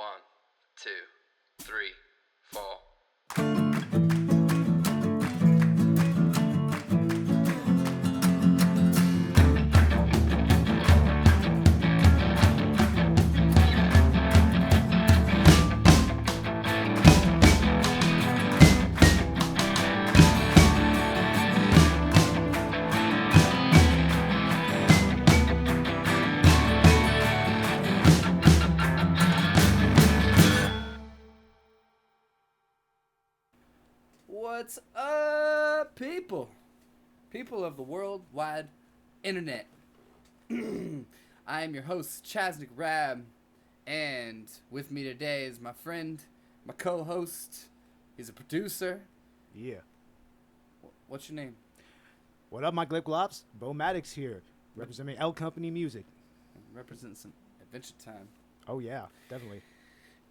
1, 2, 3, 4. What's up, people? People of the worldwide internet. I am your host, Chasnick Rab, and with me today is my friend, my co-host. He's a producer. Yeah. What's your name? What up, my Glip Glops? Bo Maddox here, representing L Company Music. Represent some Adventure Time. Oh, yeah, definitely.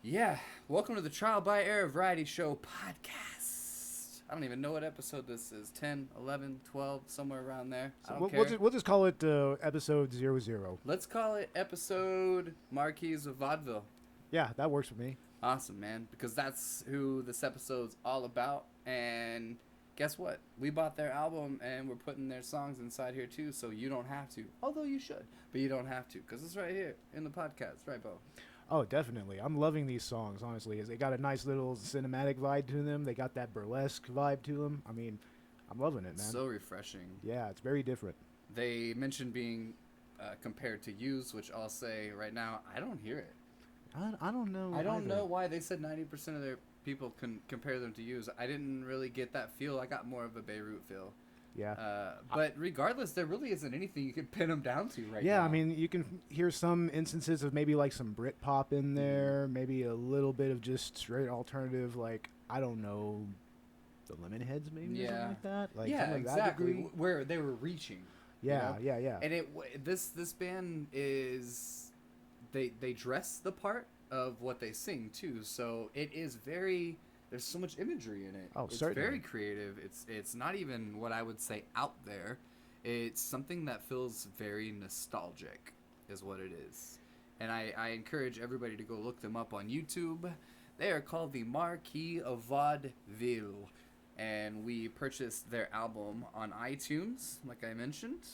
Yeah, welcome to the Trial by Error Variety Show podcast. I don't even know what episode this is. 10, 11, 12, somewhere around there. I don't care. We'll just call it episode 00. Let's call it episode Marquis of Vaudeville. Yeah, that works for me. Awesome, man, because that's who this episode's all about. And guess what? We bought their album, and we're putting their songs inside here, too, so you don't have to. Although you should, but you don't have to, because it's right here in the podcast. Right, Bo? Oh, definitely. I'm loving these songs, honestly. They got a nice little cinematic vibe to them. They got that burlesque vibe to them. I mean, I'm loving it, man. So refreshing. Yeah, it's very different. They mentioned being compared to Used, which I'll say right now, I don't hear it. I don't know. I don't know why they said 90% of their people can compare them to Used. I didn't really get that feel. I got more of a Beirut feel. Yeah. But regardless, there really isn't anything you can pin them down to right now. Yeah, I mean, you can hear some instances of maybe like some Britpop in there, maybe a little bit of just straight alternative, like, I don't know, the Lemonheads maybe or something like that. Like, yeah, like exactly. that Where they were reaching. Yeah, you know? yeah. And this band is they dress the part of what they sing too, so it is very. There's so much imagery in it. Oh, it's certainly. very creative. It's not even what I would say out there. It's something that feels very nostalgic, is what it is. And I encourage everybody to go look them up on YouTube. They are called the Marquis of Vaudeville. And we purchased their album on iTunes, like I mentioned.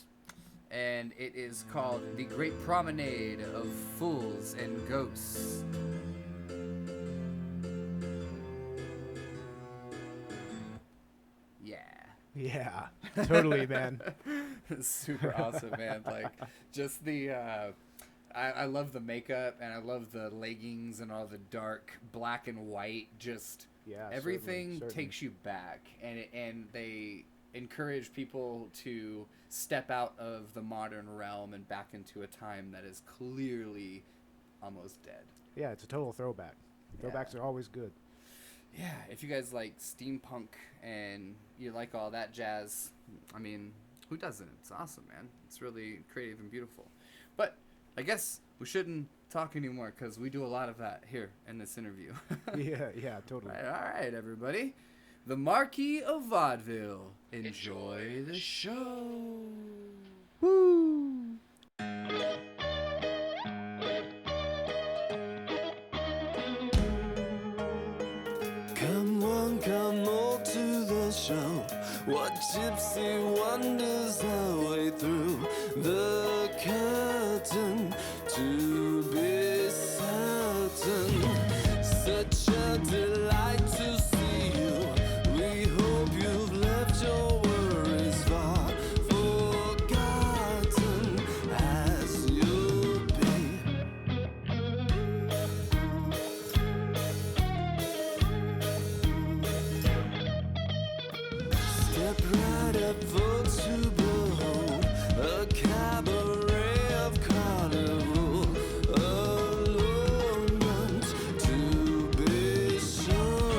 And it is called The Great Promenade of Fools and Ghosts. Yeah, totally, man. Super awesome, man. Like, just the, I love the makeup, and I love the leggings and all the dark black and white. Just everything certainly. takes you back, and they encourage people to step out of the modern realm and back into a time that is clearly almost dead. Yeah, it's a total throwback. Throwbacks are always good. Yeah, if you guys like steampunk and you like all that jazz, I mean, who doesn't? It's awesome, man. It's really creative and beautiful. But I guess we shouldn't talk anymore because we do a lot of that here in this interview. yeah, totally. All right, everybody. The Marquis of Vaudeville. Enjoy the show. Woo! Come all to the show. What gypsy wonders our way through the curtain to be certain. Such a delight to see you. We hope you've left your worries far forgotten as you'll be. Step right up for to behold a cabaret of carnival, allurement to be shown.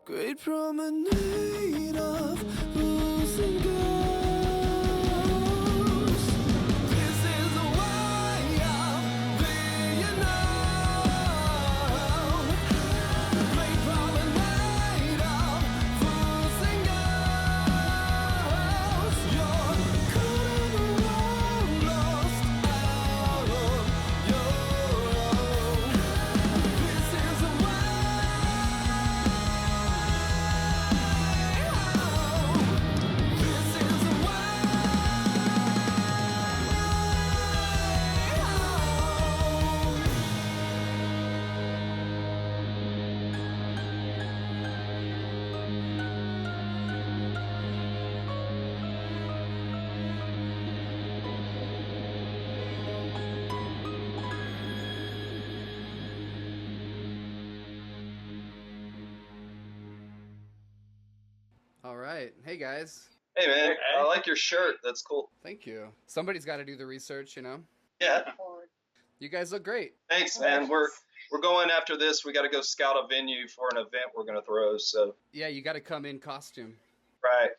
Great promenade of fools and ghosts. This is the way of being known. Great promenade of fools and ghosts. You're caught in the wrong, lost out on your own. This is the way. All right. Hey, guys. Hey man, I like your shirt. That's cool. Thank you. Somebody's got to do the research, you know? Yeah. You guys look great. Thanks, man. We're going after this. We got to go scout a venue for an event we're gonna throw. So Yeah, you got to come in costume. right,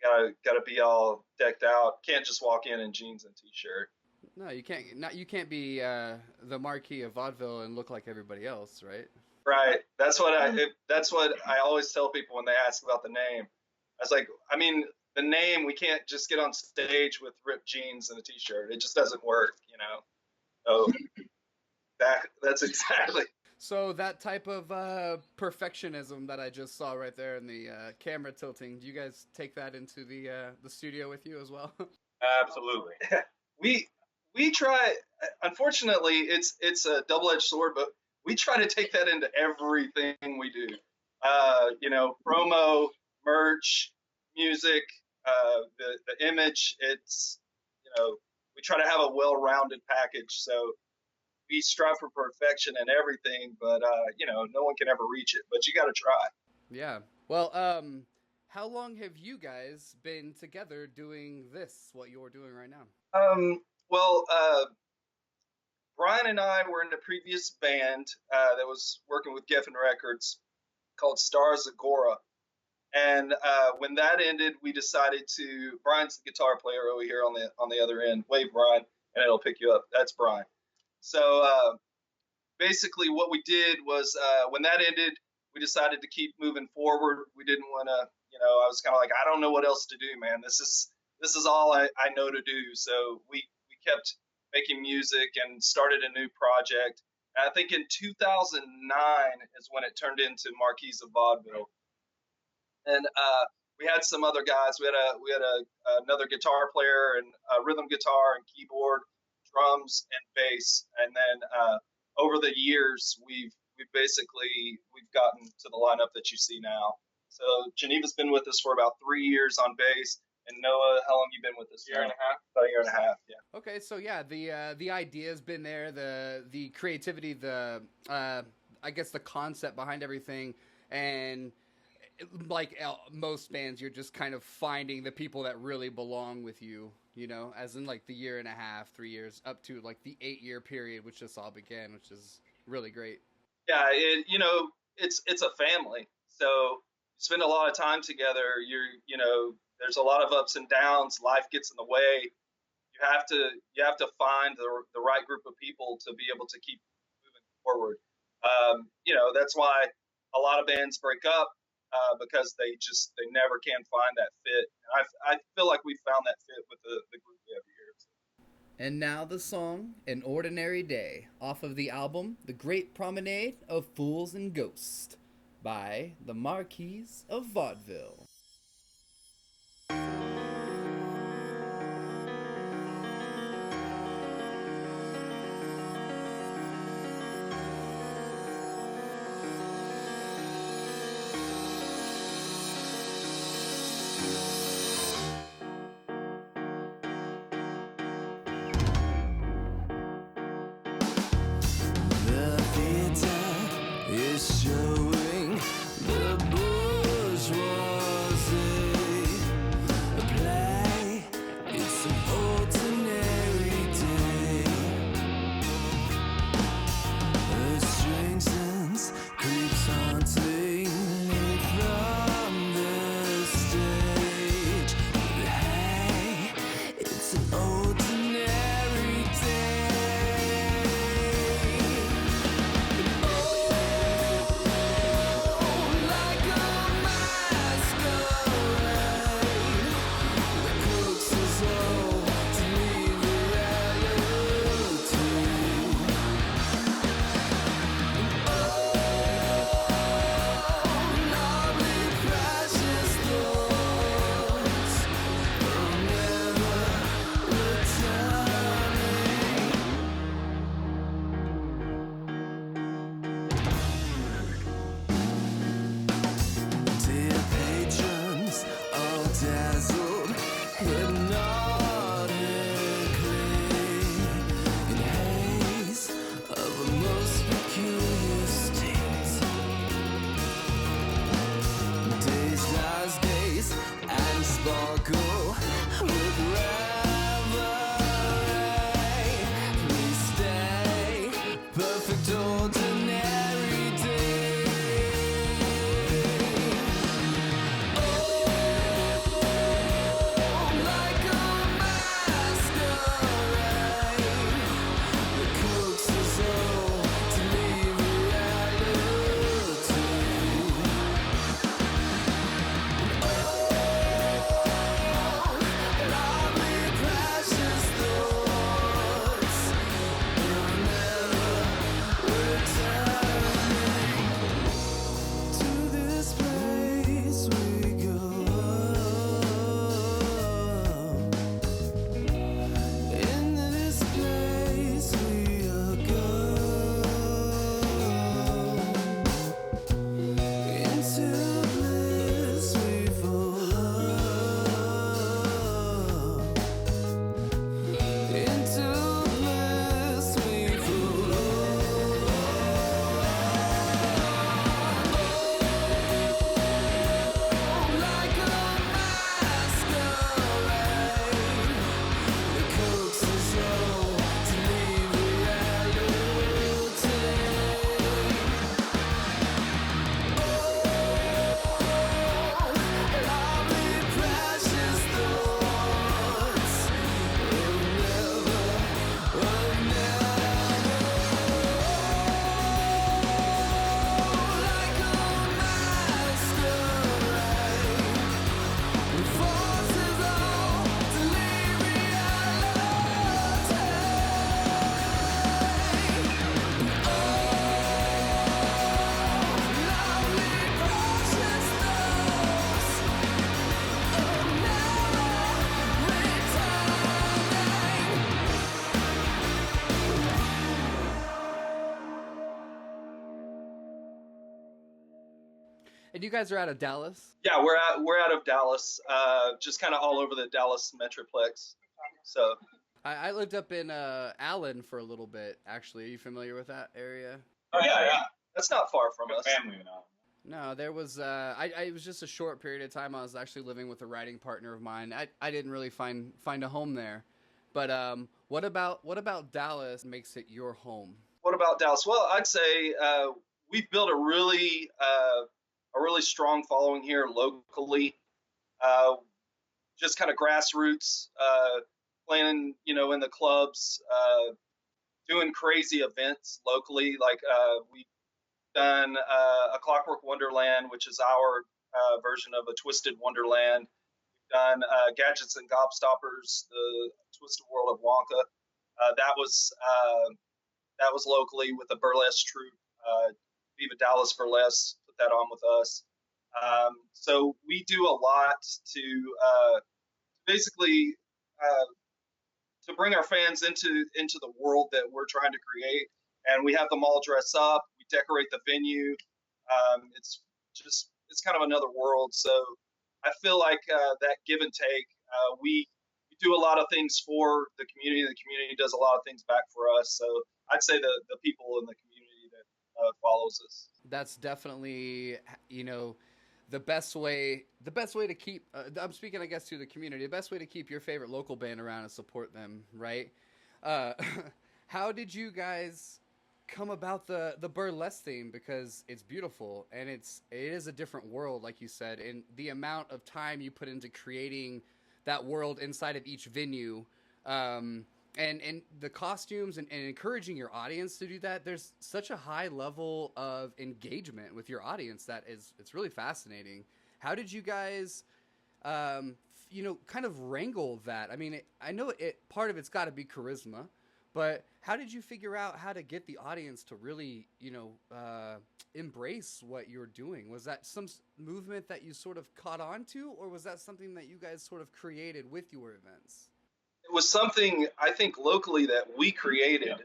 gotta be all decked out. Can't just walk in jeans and t-shirt. No, you can't. You can't be the Marquis of Vaudeville and look like everybody else, right? Right. That's what I always tell people when they ask about the name. I was like, I mean, the name, we can't just get on stage with ripped jeans and a t-shirt. It just doesn't work, you know. So that's exactly. So that type of perfectionism that I just saw right there in the camera tilting, do you guys take that into the studio with you as well? Absolutely. we try. Unfortunately, it's a double-edged sword, but we try to take that into everything we do. You know, promo, merch, music, the image. It's, you know, we try to have a well-rounded package. So we strive for perfection in everything, but you know, no one can ever reach it. But you got to try. Yeah. Well, how long have you guys been together doing this? What you're doing right now? Well, Brian and I were in a previous band that was working with Geffen Records called Stars Agora. And when that ended, we decided to. Brian's the guitar player over here on the other end. Wave, Brian, and it'll pick you up. That's Brian. So basically, what we did was when that ended, we decided to keep moving forward. We didn't want to, you know. I was kind of like, I don't know what else to do, man. This is all I know to do. So we kept making music and started a new project. And I think in 2009 is when it turned into Marquis of Vaudeville. And we had some other guys. We had another guitar player and rhythm guitar and keyboard, drums and bass. And then over the years, we've gotten to the lineup that you see now. So Geneva's been with us for about 3 years on bass. And Noah, how long you been with us? Year and a half. About a year and a half, yeah. Okay, so yeah, the idea's been there, the creativity, I guess the concept behind everything, and like most bands, you're just kind of finding the people that really belong with you, you know, as in like the year and a half, 3 years, up to like the 8-year period, which this all began, which is really great. Yeah, it's a family. So you spend a lot of time together. You know, there's a lot of ups and downs. Life gets in the way. You have to find the right group of people to be able to keep moving forward. You know, that's why a lot of bands break up because they never can find that fit. And I feel like we found that fit with the group we have here. And now the song "An Ordinary Day" off of the album "The Great Promenade of Fools and Ghosts" by the Marquis of Vaudeville. The theater is showing the bourgeois And you guys are out of Dallas? Yeah, we're out of Dallas, just kind of all over the Dallas metroplex. So I lived up in Allen for a little bit, actually. Are you familiar with that area? yeah, that's not far from us. Family and all. No, there was it was just a short period of time. I was actually living with a writing partner of mine. I didn't really find a home there. But what about Dallas makes it your home? What about Dallas? Well, I'd say we've built a really strong following here locally. Just kind of grassroots, playing, in the clubs, doing crazy events locally. Like we've done a Clockwork Wonderland, which is our version of a Twisted Wonderland. We've done Gadgets and Gobstoppers, the Twisted World of Wonka. That was locally with a burlesque troupe. Viva Dallas Burlesque put that on with us. So we do a lot to basically to bring our fans into the world that we're trying to create. And we have them all dress up. We decorate the venue. It's kind of another world. So I feel like that give and take. We do a lot of things for the community. The community does a lot of things back for us. So I'd say the people in the community that follows us. That's definitely, the best way to keep, I'm speaking, I guess, to the community, the best way to keep your favorite local band around is support them, right? How did you guys come about the burlesque theme? Because it's beautiful, and it is a different world, like you said, and the amount of time you put into creating that world inside of each venue, and the costumes and encouraging your audience to do that. There's such a high level of engagement with your audience that it's really fascinating. How did you guys, kind of wrangle that? I mean, I know part of it's got to be charisma, but how did you figure out how to get the audience to really, embrace what you're doing? Was that some movement that you sort of caught on to, or was that something that you guys sort of created with your events? It was something I think locally that we created.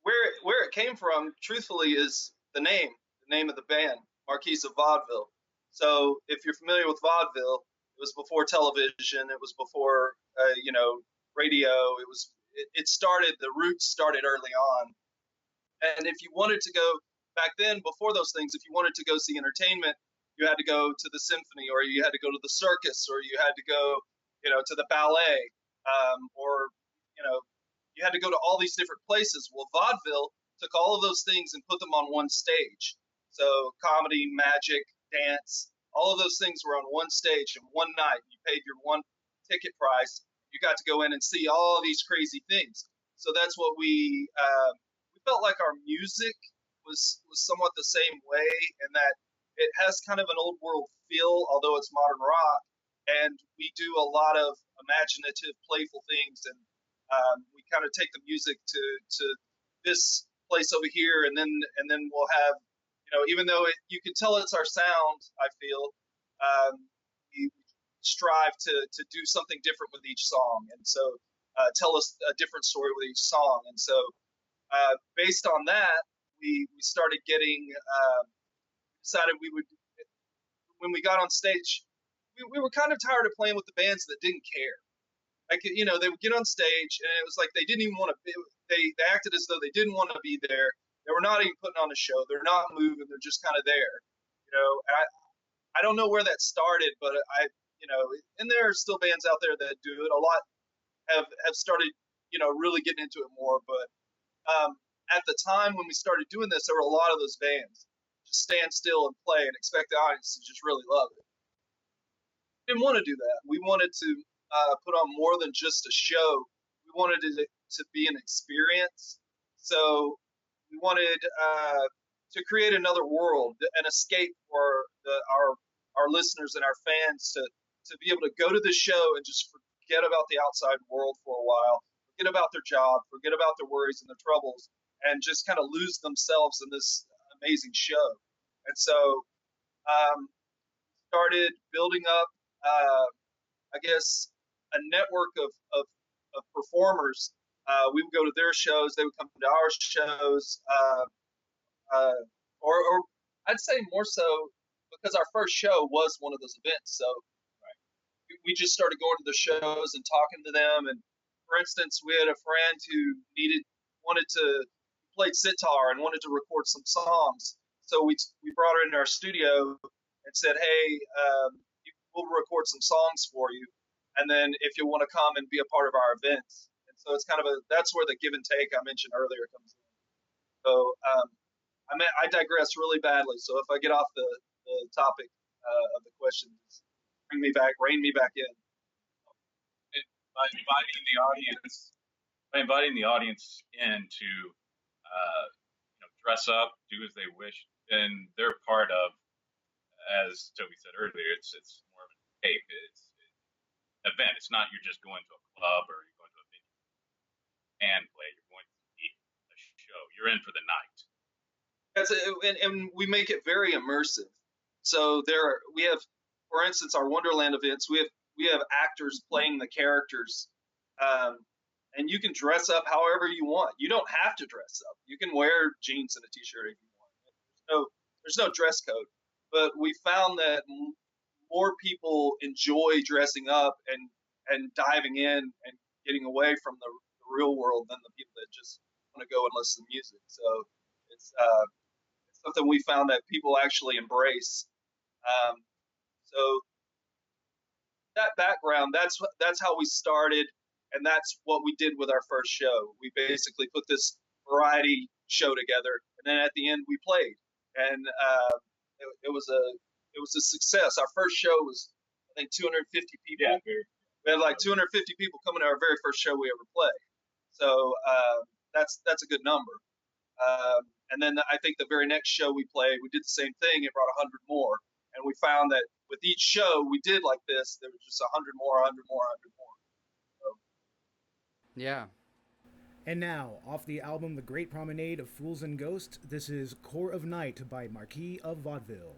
Where it came from, truthfully, is the name of the band, Marquis of Vaudeville. So if you're familiar with vaudeville, it was before television. It was before radio. The roots started early on. And if you wanted to go back then, before those things, if you wanted to go see entertainment, you had to go to the symphony, or you had to go to the circus, or you had to go, to the ballet, or you had to go to all these different places. Well, vaudeville took all of those things and put them on one stage. So comedy, magic, dance, all of those things were on one stage in one night. You paid your one ticket price. You got to go in and see all these crazy things. So that's what we felt like our music was somewhat the same way, in that it has kind of an old world feel, although it's modern rock. And we do a lot of imaginative, playful things, and we kind of take the music to this place over here, and then we'll have, even though you can tell it's our sound, I feel, we strive to do something different with each song, and so tell us a different story with each song. And so based on that, we started getting decided we would, when we got on stage, we were kind of tired of playing with the bands that didn't care. Like, they would get on stage and it was like they didn't even want to be, they acted as though they didn't want to be there. They were not even putting on a show. They're not moving. They're just kind of there. And I don't know where that started, but and there are still bands out there that do it. A lot have started, really getting into it more. But at the time when we started doing this, there were a lot of those bands just stand still and play and expect the audience to just really love it. We didn't want to do that. We wanted to put on more than just a show. We wanted it to be an experience. So we wanted to create another world, an escape for our listeners and our fans to be able to go to the show and just forget about the outside world for a while, forget about their job, forget about their worries and their troubles, and just kind of lose themselves in this amazing show. And so started building up, I guess, a network of performers. We would go to their shows. They would come to our shows. Or I'd say more so because our first show was one of those events. So we just started going to the shows and talking to them. And for instance, we had a friend who wanted to play sitar and wanted to record some songs. So we brought her into our studio and said, hey, we'll record some songs for you. And then if you want to come and be a part of our events. And so it's kind of that's where the give and take I mentioned earlier comes in. So I digress really badly. So if I get off the topic of the question, just rein me back in. By inviting the audience in to dress up, do as they wish, then they're part of, as Toby said earlier, it's more of an escape. It's an event. It's not you're just going to a club or you're going to a venue and play. You're going to see a show. You're in for the night. And we make it very immersive. So we have, for instance, our Wonderland events. We have actors playing the characters, and you can dress up however you want. You don't have to dress up. You can wear jeans and a t-shirt if you want. There's no dress code. But we found that more people enjoy dressing up and diving in and getting away from the real world than the people that just want to go and listen to music. So it's something we found that people actually embrace. So that background, that's how we started, and that's what we did with our first show. We basically put this variety show together, and then at the end we played, and it was a success. Our first show was, I think, 250 people. Yeah, we had like 250 people coming to our very first show we ever played. So that's a good number. And then I think the very next show we played, we did the same thing. It brought 100 more. And we found that with each show we did like this, there was just 100 more, 100 more, 100 more. So. Yeah. And now, off the album The Great Promenade of Fools and Ghosts, this is Core of Night by Marquis of Vaudeville.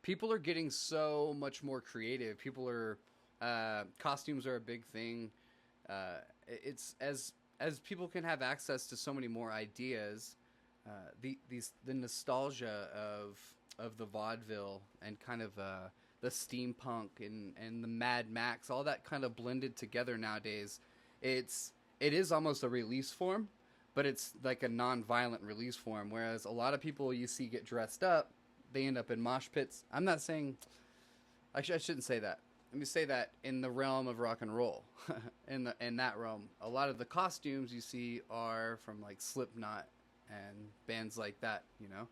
people are getting so much more creative. People are costumes are a big thing. It's as people can have access to so many more ideas. The nostalgia of the vaudeville and kind of the steampunk and the Mad Max, all that kind of blended together nowadays. It is almost a release form, but it's like a non-violent release form. Whereas a lot of people you see get dressed up, they end up in mosh pits. I'm not saying, I shouldn't say that. Let me say that in the realm of rock and roll, in that realm, a lot of the costumes you see are from like Slipknot and bands like that, you know,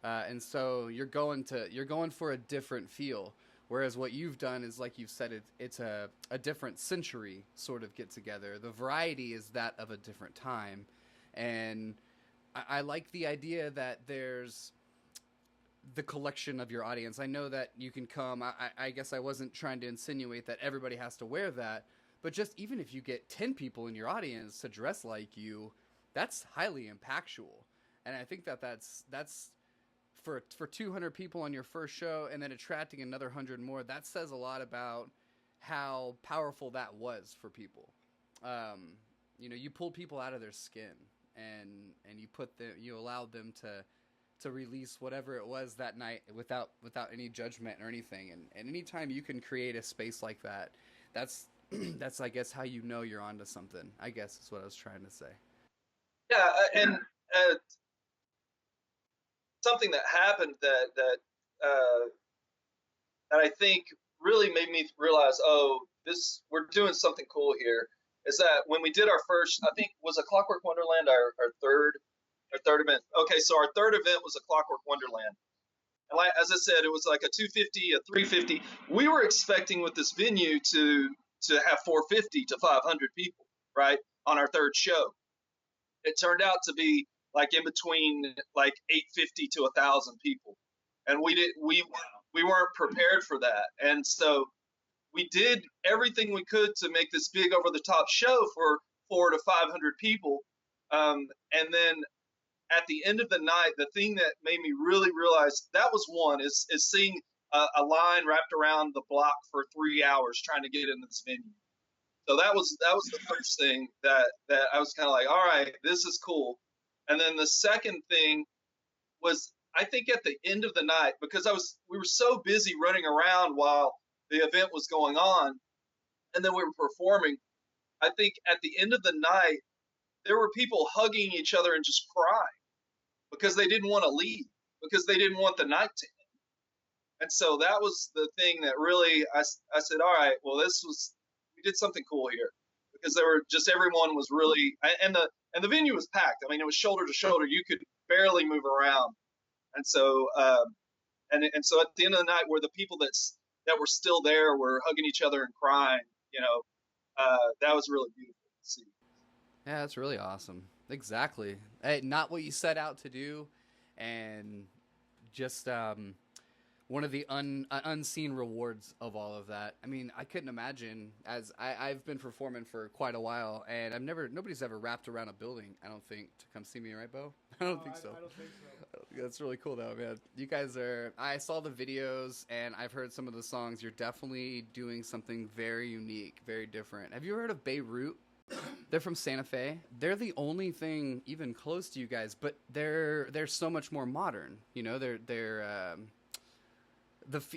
and so you're going for a different feel. Whereas what you've done is, like you've said, it's a different century sort of get together. The variety is that of a different time, and I like the idea that there's the collection of your audience. I know that you can come. I guess I wasn't trying to insinuate that everybody has to wear that, but just even if you get 10 people in your audience to dress like you, that's highly impactful. And I think that's for 200 people on your first show and then attracting another 100 more. That says a lot about how powerful that was for people. You know, you pulled people out of their skin and you allowed them to release whatever it was that night without any judgment or anything. And anytime you can create a space like that, that's I guess how you know you're onto something, I guess is what I was trying to say. Yeah, and something that happened that I think really made me realize, we're doing something cool here, is that when we did our first, I think, was a Clockwork Wonderland our third event. Okay, so our third event was a Clockwork Wonderland. And like, as I said, it was like a 250, a 350. We were expecting with this venue to have 450 to 500 people, right, on our third show. It turned out to be like in between like 850 to 1,000 people, and we weren't prepared for that. And so we did everything we could to make this big over the top show for 400 to 500 people. And then at the end of the night, the thing that made me really realize that was one is seeing a line wrapped around the block for 3 hours trying to get into this venue. So that was the first thing that I was kind of like, all right, this is cool. And then the second thing was, I think at the end of the night, because we were so busy running around while the event was going on, and then we were performing. I think at the end of the night, there were people hugging each other and just crying because they didn't want to leave, because they didn't want the night to end. And so that was the thing that really, I said, all right, well, we did something cool here, because there were just, everyone was really, and the venue was packed. I mean, it was shoulder to shoulder. You could barely move around. And so, and so at the end of the night, where the people that were still there were hugging each other and crying, you know, that was really beautiful to see. Yeah, that's really awesome. Exactly. Hey, not what you set out to do, and just one of the unseen rewards of all of that. I mean, I couldn't imagine, as I've been performing for quite a while, and nobody's ever wrapped around a building, I don't think, to come see me, right, Bo? I don't think so. I don't think so. That's really cool, though, man. You guys I saw the videos, and I've heard some of the songs. You're definitely doing something very unique, very different. Have you heard of Beirut? They're from Santa Fe. They're the only thing even close to you guys, but they're so much more modern. You know,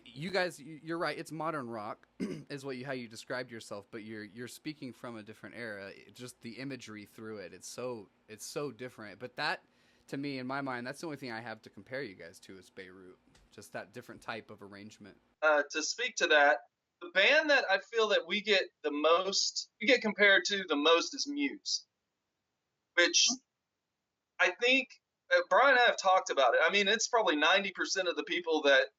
you guys, you're right. It's modern rock, is how you described yourself. But you're speaking from a different era. Just the imagery through it. It's so different. But that, to me, in my mind, that's the only thing I have to compare you guys to is Beirut. Just that different type of arrangement. To speak to that, the band that I feel that we get compared to the most is Muse, which I think Brian and I have talked about it. I mean, it's probably 90% of the people that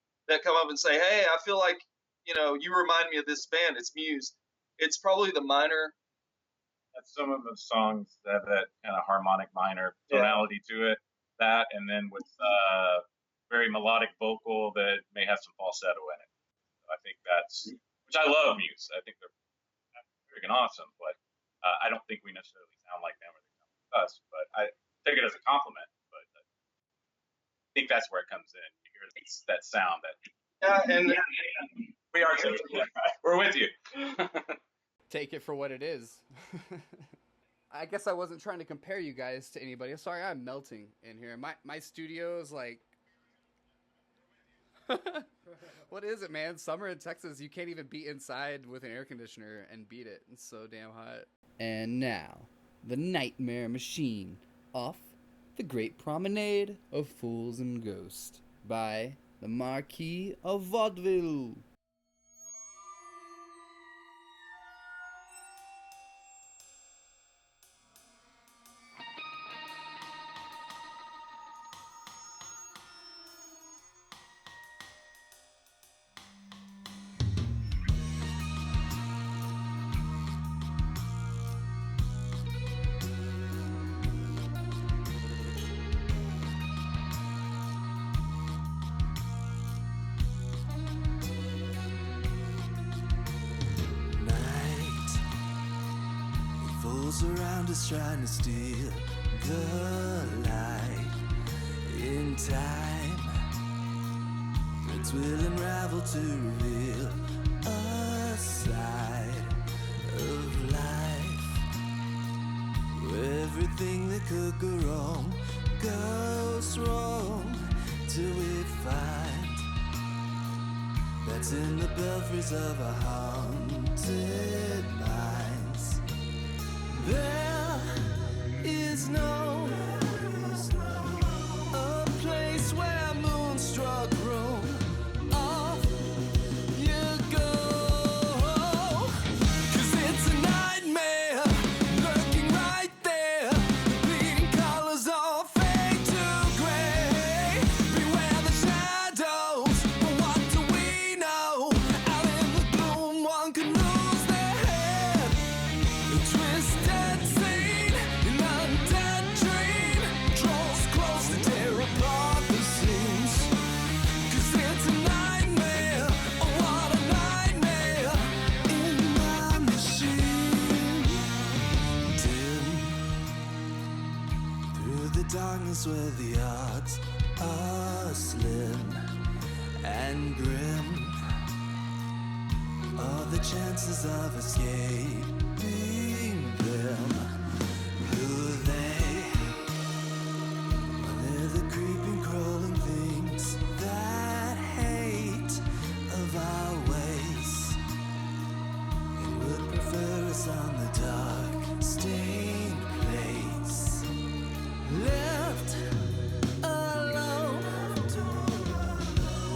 come up and say, hey, I feel like, you know, you remind me of this band. It's Muse. It's probably the minor. Some of the songs have that kind of harmonic minor tonality to it. That, and then with very melodic vocal that may have some falsetto in it. I think which I love Muse. I think they're freaking awesome, but I don't think we necessarily sound like them or they sound like us. But I take it as a compliment. But I think that's where it comes in. You hear that sound, that Yeah, and We are too. We're with you. Take it for what it is. I guess I wasn't trying to compare you guys to anybody. Sorry, I'm melting in here. My studio is like... What is it, man? Summer in Texas, you can't even be inside with an air conditioner and beat it. It's so damn hot. And now, the Nightmare Machine off The Great Promenade of Fools and Ghosts by the Marquis of Vaudeville. Night, it falls around us trying to steal the light. In time, threads will unravel to reveal a side of life where everything that could go wrong goes wrong till we find that's in the belfries of our haunted minds. There is no a place where moonstruck roam. Off you go, 'cause it's a nightmare lurking right there. The bleeding colors all fade to gray. Beware the shadows, but what do we know? Out in the gloom one can lose their head. A twisted scene, an undead dream draws close to tear apart the seams. 'Cause it's a nightmare, oh what a nightmare in my machine. Dim through the darkness where the odds are slim and grim, all the chances of escaping them. Who are they? Well, they're the creeping, crawling things that hate of our ways and would prefer us on the dark, stained plates. Left alone,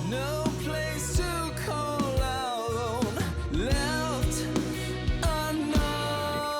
no place to call our own. Left unknown.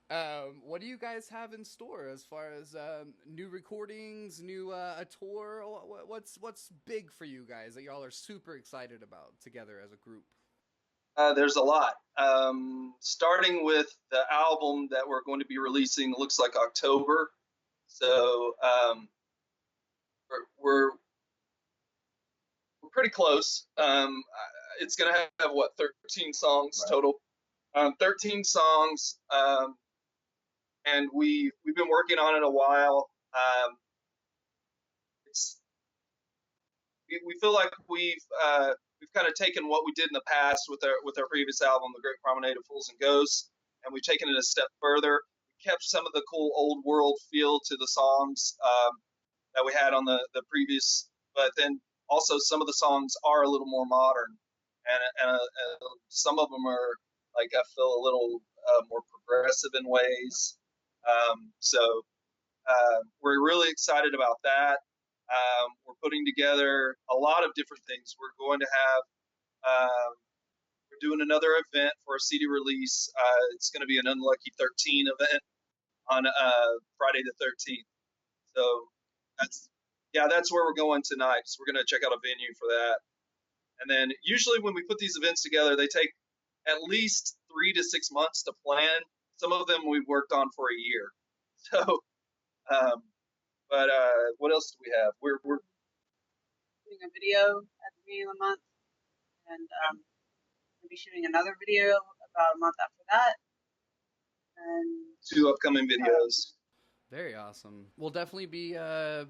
What do you guys have in store as far as new recordings, new a tour? What's big for you guys that y'all are super excited about together as a group? There's a lot. Starting with the album that we're going to be releasing, looks like October. So we're pretty close. It's going to have what, 13 songs total. 13 songs, and we've been working on it a while. We feel like we've kind of taken what we did in the past with our previous album, The Great Promenade of Fools and Ghosts, and we've taken it a step further. We kept some of the cool old world feel to the songs that we had on the previous, but then also some of the songs are a little more modern, and some of them are, like, I feel a little more progressive in ways. So we're really excited about that. We're putting together a lot of different things. We're going to have, we're doing another event for a CD release. It's going to be an Unlucky 13 event on Friday the 13th. So that's where we're going tonight. So we're going to check out a venue for that. And then usually when we put these events together, they take at least 3 to 6 months to plan. Some of them we've worked on for a year. So, but what else do we have? We're shooting a video at the beginning of the month, and we'll be shooting another video about a month after that. And 2 upcoming videos. Very awesome. We'll definitely be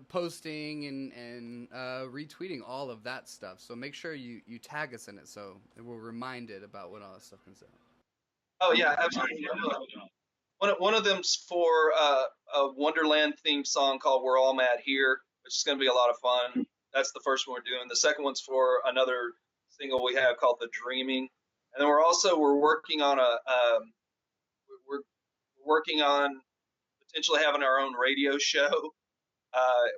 posting and retweeting all of that stuff. So make sure you tag us in it so we're reminded about when all that stuff comes out. Oh yeah, absolutely. One of them's for a Wonderland themed song called "We're All Mad Here," which is going to be a lot of fun. That's the first one we're doing. The second one's for another single we have called "The Dreaming," and then we're working on we're working on potentially having our own radio show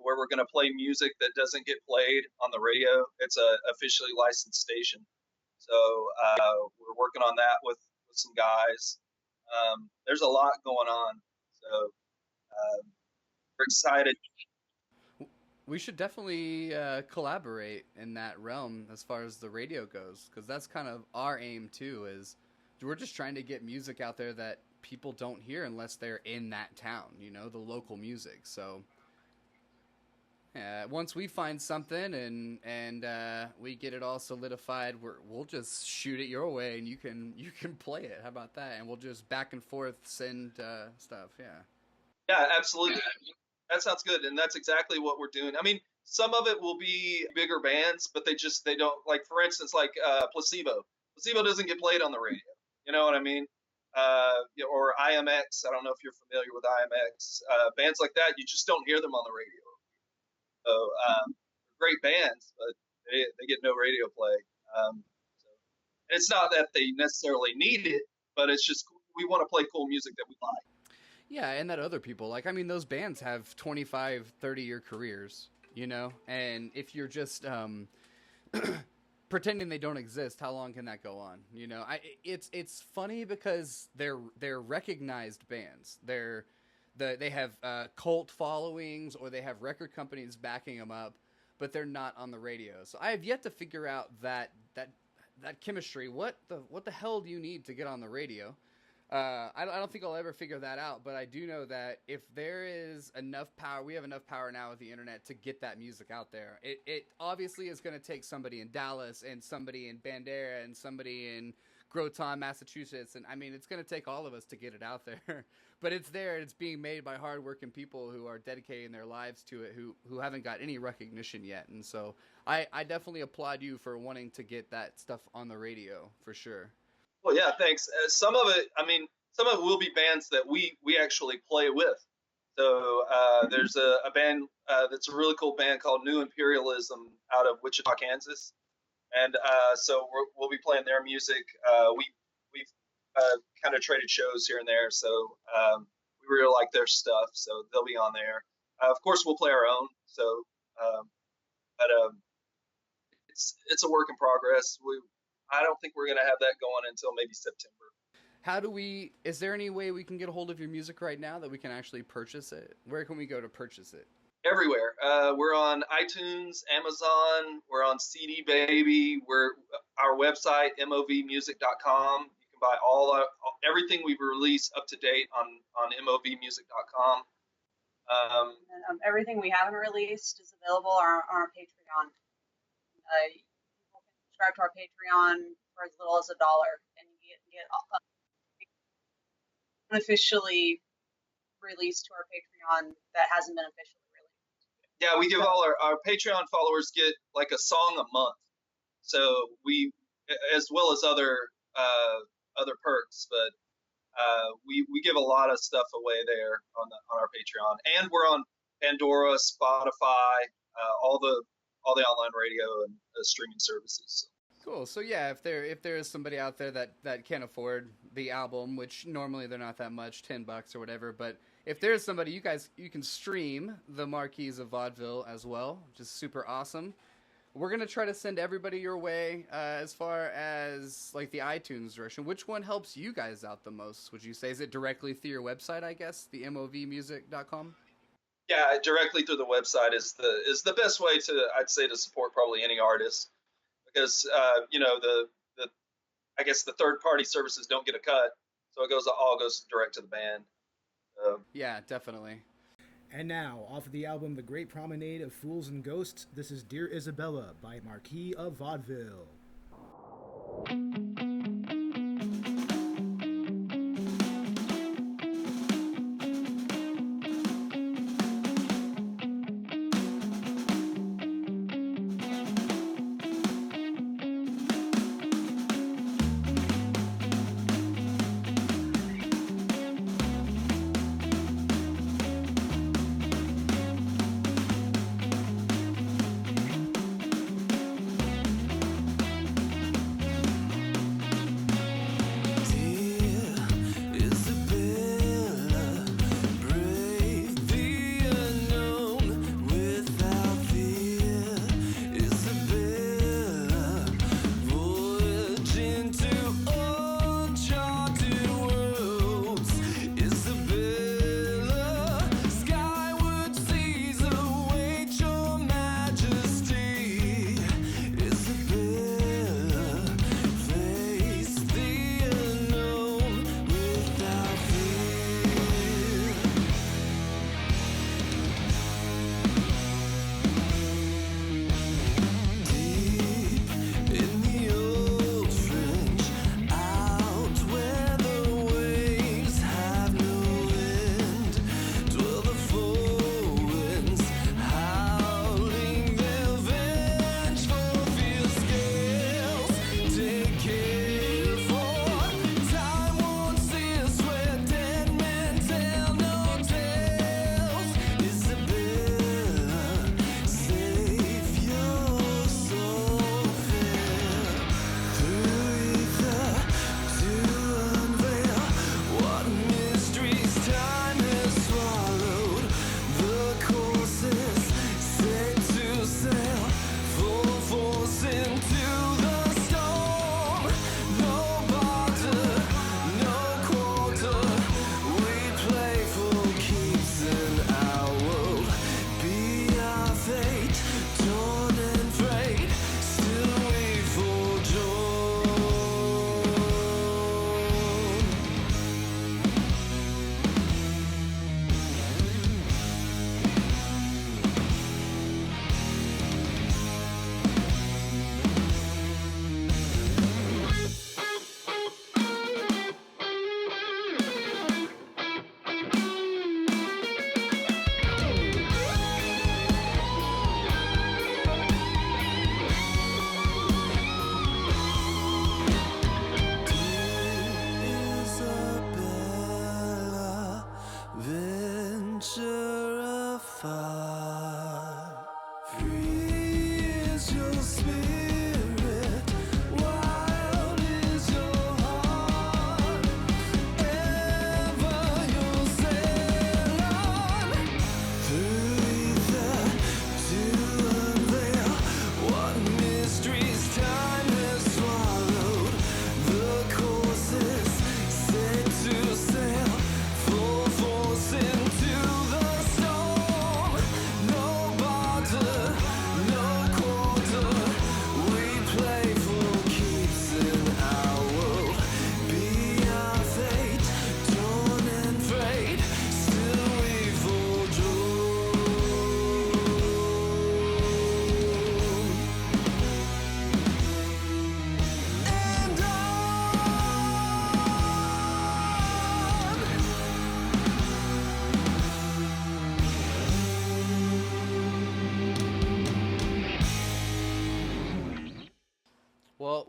where we're going to play music that doesn't get played on the radio. It's a officially licensed station, so we're working on that with some guys. There's a lot going on, so we're excited. We should definitely collaborate in that realm as far as the radio goes, because that's kind of our aim too. Is we're just trying to get music out there that people don't hear unless they're in that town, the local music. So once we find something and we get it all solidified, we'll just shoot it your way and you can play it. How about that? And we'll just back and forth send stuff. Yeah, absolutely. That sounds good, and that's exactly what we're doing. I mean, some of it will be bigger bands, but they don't, like, for instance, like Placebo. Placebo doesn't get played on the radio. You know what I mean? Or IMX. I don't know if you're familiar with IMX. Bands like that, you just don't hear them on the radio. So they're great bands, but they get no radio play. And it's not that they necessarily need it, but it's just we want to play cool music that we like. Yeah, and that other people like. I mean, those bands have 25, 30-year careers, and if you're just pretending they don't exist, how long can that go on? It's funny because they're recognized bands. They have cult followings, or they have record companies backing them up, but they're not on the radio. So I have yet to figure out that chemistry. What the hell do you need to get on the radio? I don't think I'll ever figure that out, but I do know that if there is enough power, we have enough power now with the internet to get that music out there. It obviously is going to take somebody in Dallas and somebody in Bandera and somebody in Groton, Massachusetts, and I mean, it's going to take all of us to get it out there. But it's there. It's being made by hardworking people who are dedicating their lives to it, who haven't got any recognition yet. And so I definitely applaud you for wanting to get that stuff on the radio, for sure. Well, yeah, thanks. Some of it will be bands that we actually play with. So there's a band that's a really cool band called New Imperialism out of Wichita, Kansas, and so we'll be playing their music. We've kind of traded shows here and there, so we really like their stuff. So they'll be on there. Of course, we'll play our own. So, but it's a work in progress. I don't think we're going to have that going until maybe September. Is there any way we can get a hold of your music right now that we can actually purchase it? Where can we go to purchase it? Everywhere. We're on iTunes, Amazon. We're on CD Baby. Our website movmusic.com. You can buy everything we've released up to date on movmusic.com. And everything we haven't released is available on our Patreon. People can subscribe to our Patreon for as little as $1, and you get unofficially released to our Patreon that hasn't been officially released. Yeah, we give all our Patreon followers get like a song a month. So we, as well as other perks, but we give a lot of stuff away there on our Patreon, and we're on Pandora, Spotify, all the online radio and streaming services. Cool. So yeah, if there is somebody out there that can't afford the album, which normally they're not that much, $10 or whatever, but if there's somebody, you can stream the Marquis of Vaudeville as well, which is super awesome. We're gonna try to send everybody your way as far as like the iTunes version. Which one helps you guys out the most? Would you say is it directly through your website? I guess the movmusic.com. Yeah, directly through the website is the best way I'd say to support probably any artist, because I guess the third party services don't get a cut, so it all goes direct to the band. Yeah, definitely. And now, off of the album The Great Promenade of Fools and Ghosts, this is Dear Isabella by Marquis of Vaudeville.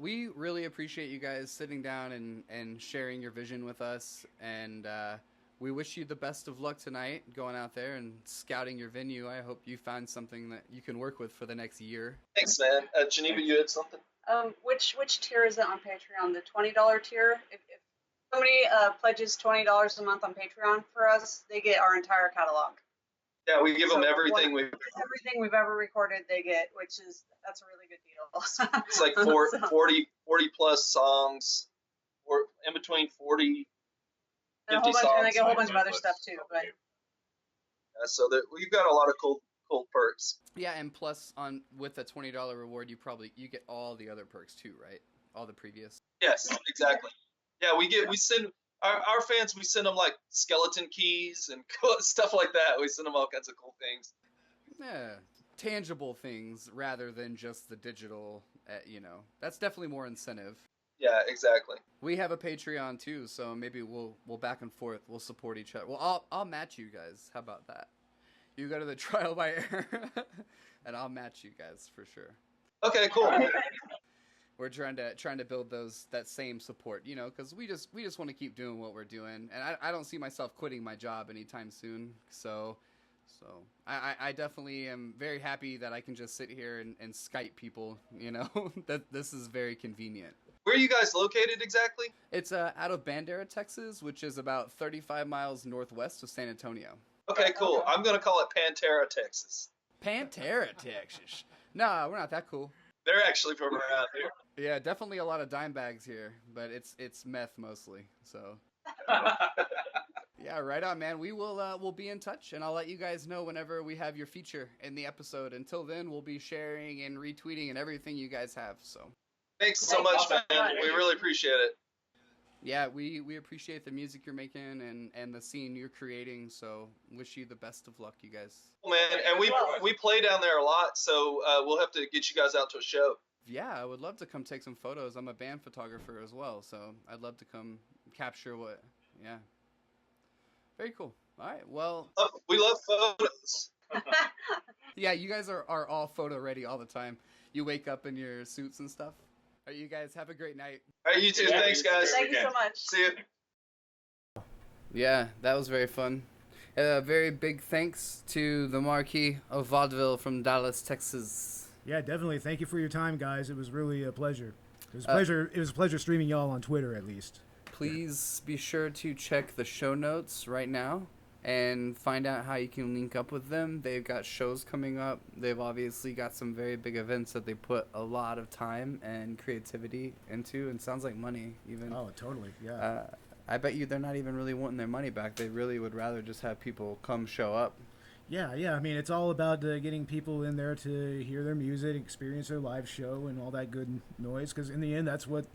we really appreciate you guys sitting down and sharing your vision with us, and we wish you the best of luck tonight going out there and scouting your venue. I hope you find something that you can work with for the next year. Thanks, man. Geneva, you had something? Which tier is it on Patreon? The $20 tier? If somebody pledges $20 a month on Patreon for us, they get our entire catalog. Yeah, we give them So everything. everything we've ever recorded, they get, that's a really good deal. It's like 40 plus songs, or in between 40, and 50 songs. And they get a whole bunch of other stuff too. But so that we've got a lot of cool perks. Yeah, and plus with a $20 reward, you get all the other perks too, right? All the previous. Yes, exactly. Yeah, we send our fans. We send them like skeleton keys and stuff like that. We send them all kinds of cool things. Yeah, tangible things rather than just the digital. That's definitely more incentive. Yeah, exactly. We have a Patreon too, so maybe we'll back and forth. We'll support each other. Well, I'll match you guys. How about that? You go to the trial by air, and I'll match you guys for sure. Okay, cool. We're trying to build that same support, because we just want to keep doing what we're doing, and I don't see myself quitting my job anytime soon. So I definitely am very happy that I can just sit here and Skype people. That this is very convenient. Where are you guys located exactly? It's out of Bandera, Texas, which is about 35 miles northwest of San Antonio. Okay, cool. I'm gonna call it Pantera, Texas. Pantera, Texas. No, we're not that cool. They're actually from around here. Yeah, definitely a lot of dime bags here, but it's meth mostly. So. Yeah, right on, man. We'll be in touch, and I'll let you guys know whenever we have your feature in the episode. Until then, we'll be sharing and retweeting and everything you guys have. So. Thanks so much, man. We really appreciate it. Yeah, we appreciate the music you're making and the scene you're creating. So wish you the best of luck, you guys. Cool, man, and we play down there a lot, so we'll have to get you guys out to a show. Yeah, I would love to come take some photos. I'm a band photographer as well, so I'd love to come capture what. Yeah. Very cool. All right. Well. We love photos. Yeah, you guys are all photo ready all the time. You wake up in your suits and stuff. All right, you guys have a great night. All right, you too. Yeah, thanks, guys. Thank you so much. See you. Yeah, that was very fun. A very big thanks to the Marquis of Vaudeville from Dallas, Texas. Yeah, definitely. Thank you for your time, guys. It was really a pleasure. It was a pleasure streaming y'all on Twitter, at least. Please be sure to check the show notes right now and find out how you can link up with them. They've got shows coming up. They've obviously got some very big events that they put a lot of time and creativity into, and sounds like money even. Oh, totally, yeah. I bet you they're not even really wanting their money back. They really would rather just have people come show up. Yeah. I mean, it's all about getting people in there to hear their music, experience their live show, and all that good noise. Because in the end, that's what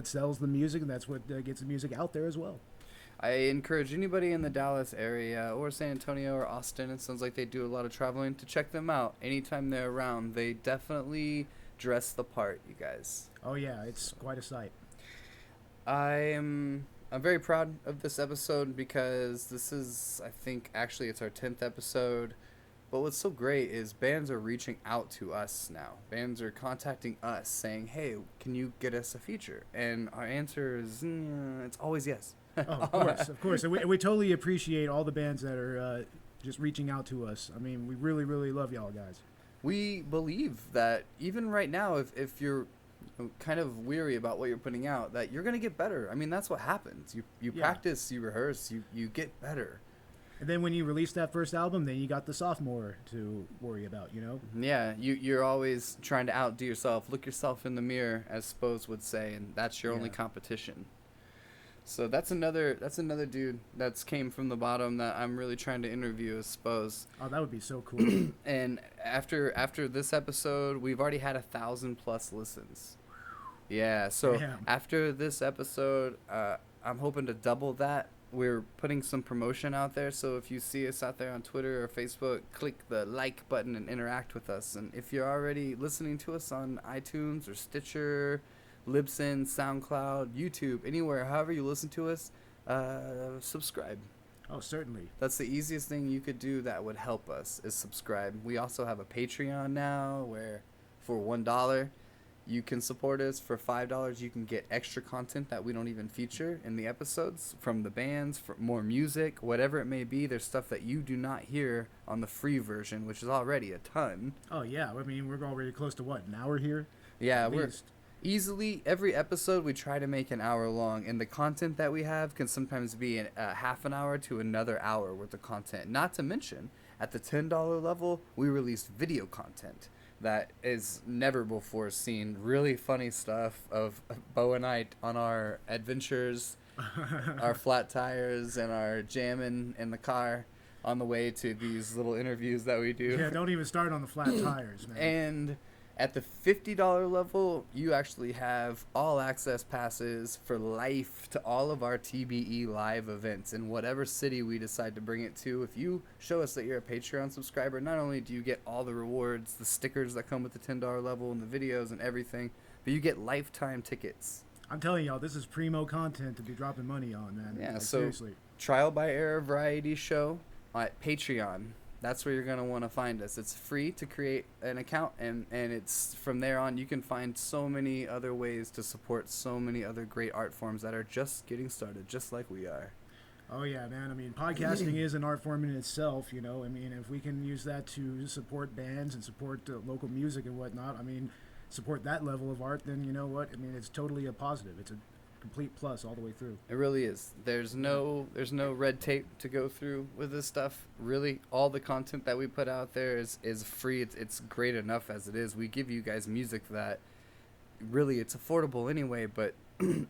sells the music, and that's what gets the music out there as well. I encourage anybody in the Dallas area or San Antonio or Austin, it sounds like they do a lot of traveling, to check them out anytime they're around. They definitely dress the part, you guys. Oh yeah, it's quite a sight. I'm very proud of this episode because this is, I think, actually it's our 10th episode. But what's so great is bands are reaching out to us now. Bands are contacting us saying, hey, can you get us a feature? And our answer is, it's always yes. Oh, of course. And we totally appreciate all the bands that are just reaching out to us. I mean, we really, really love y'all guys. We believe that even right now, if you're kind of weary about what you're putting out, that you're going to get better. I mean, that's what happens. You practice, you rehearse, you get better. And then when you release that first album, then you got the sophomore to worry about, Yeah, you're always trying to outdo yourself. Look yourself in the mirror, as Spose would say, and that's your only competition. So that's another dude that's came from the bottom that I'm really trying to interview, is Spose. Oh, that would be so cool. And after this episode, we've already had 1,000+ listens. Yeah, so after this episode, I'm hoping to double that. We're putting some promotion out there, so if you see us out there on Twitter or Facebook, click the like button and interact with us. And if you're already listening to us on iTunes or Stitcher, Libsyn, SoundCloud, YouTube, anywhere, however you listen to us, subscribe. Oh, certainly. That's the easiest thing you could do that would help us, is subscribe. We also have a Patreon now where for $1 You can support us for $5. You can get extra content that we don't even feature in the episodes from the bands, for more music, whatever it may be. There's stuff that you do not hear on the free version, which is already a ton. Oh yeah, I mean we're already close to what, an hour here? Yeah, At we're least. easily every episode we try to make an hour long, and the content that we have can sometimes be a half an hour to another hour worth of content. Not to mention, at the $10 level, we release video content that is never before seen. Really funny stuff of Bo and I on our adventures, our flat tires, and our jamming in the car on the way to these little interviews that we do. Yeah, don't even start on the flat tires, man. And at the $50 level, you actually have all access passes for life to all of our TBE live events in whatever city we decide to bring it to. If you show us that you're a Patreon subscriber, not only do you get all the rewards, the stickers that come with the $10 level and the videos and everything, but you get lifetime tickets. I'm telling y'all, this is primo content to be dropping money on, man. Yeah, Like, so seriously. Trial by Error Variety Show at Patreon. That's where you're going to want to find us. It's free to create an account, and it's from there on you can find so many other ways to support so many other great art forms that are just getting started, just like we are. Oh yeah, man. I mean, podcasting is an art form in itself, you know. I mean, if we can use that to support bands and support local music and whatnot, I mean, support that level of art, then you know what? I mean, it's totally a positive. It's a complete plus all the way through. It really is. There's no red tape to go through with this stuff. Really, all the content that we put out there is free. It's great enough as it is. We give you guys music that really it's affordable anyway, but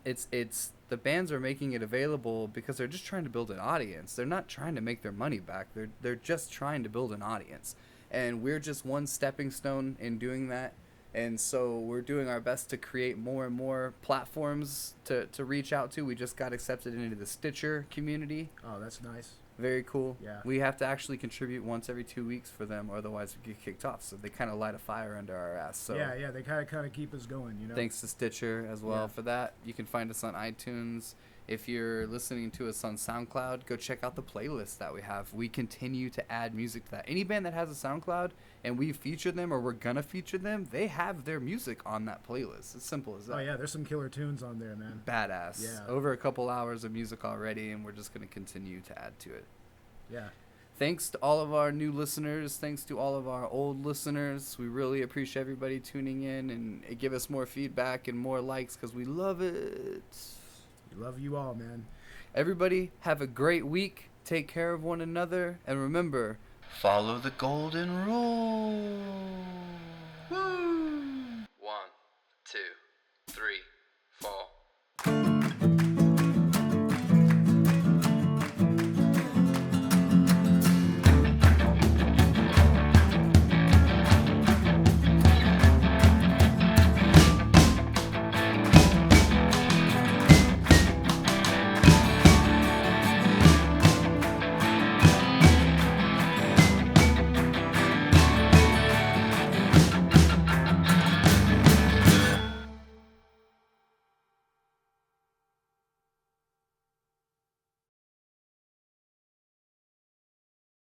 it's the bands are making it available because they're just trying to build an audience. They're not trying to make their money back. They're just trying to build an audience. And we're just one stepping stone in doing that. And so we're doing our best to create more and more platforms to reach out to. We just got accepted into the Stitcher community. Oh, that's nice. Very cool. Yeah. We have to actually contribute once every 2 weeks for them, or otherwise we get kicked off. So they kind of light a fire under our ass. So Yeah, they kind of keep us going, you know. thanks to Stitcher as well Yeah. for that. You can find us on iTunes. If you're listening to us on SoundCloud, go check out the playlist that we have. We continue to add music to that. Any band that has a SoundCloud and we feature them or we're going to feature them, they have their music on that playlist. It's simple as that. Oh yeah, there's some killer tunes on there, man. Badass. Yeah. Over a couple hours of music already, and we're just going to continue to add to it. Yeah. Thanks to all of our new listeners. Thanks to all of our old listeners. We really appreciate everybody tuning in and give us more feedback and more likes because we love it. We love you all, man. Everybody, have a great week. Take care of one another. And remember, follow the golden rule. Woo! 1, 2, 3, 4.